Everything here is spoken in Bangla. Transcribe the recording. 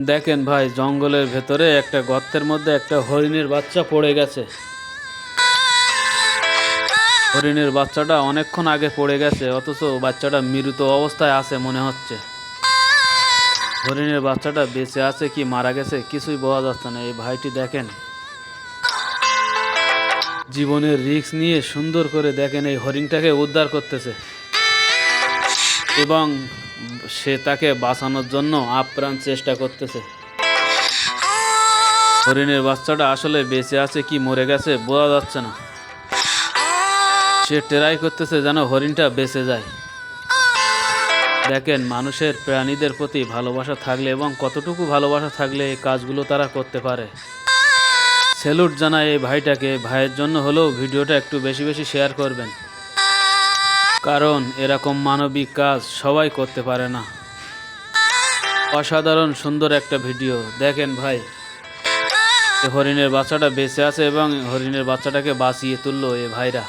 দেখেন ভাই, জঙ্গলের ভেতরে একটা গর্তের মধ্যে একটা হরিণের বাচ্চা পড়ে গেছে। হরিণের বাচ্চাটা অনেকক্ষণ আগে পড়ে গেছে, অথচ বাচ্চাটা মৃত অবস্থায় আছে মনে হচ্ছে। হরিণের বাচ্চাটা বেঁচে আছে কি মারা গেছে কিছুই বোঝা যাচ্ছে না। এই ভাইটি দেখেন, জীবনের রিস্ক নিয়ে সুন্দর করে দেখেন এই হরিণটাকে উদ্ধার করতেছে এবং সে তাকে বাঁচানোর জন্য আপ্রাণ চেষ্টা করতেছে। হরিণের বাচ্চাটা আসলে বেঁচে আছে কি মরে গেছে বোঝা যাচ্ছে না। সে ট্রাই করতেছে যেন হরিণটা বেঁচে যায়। দেখেন, মানুষের প্রাণীদের প্রতি ভালোবাসা থাকলে এবং কতটুকু ভালোবাসা থাকলে এই কাজগুলো তারা করতে পারে। স্যালুট জানাই এই ভাইটাকে। ভাইয়ের জন্য হলেও ভিডিওটা একটু বেশি বেশি শেয়ার করবেন, কারণ এরকম মানবিক কাজ সবাই করতে পারে না। অসাধারণ সুন্দর একটা ভিডিও। দেখেন ভাই, হরিণের বাচ্চাটা বেঁচে আছে এবং হরিণের বাচ্চাটাকে বাঁচিয়ে তুললো এই ভাইরা।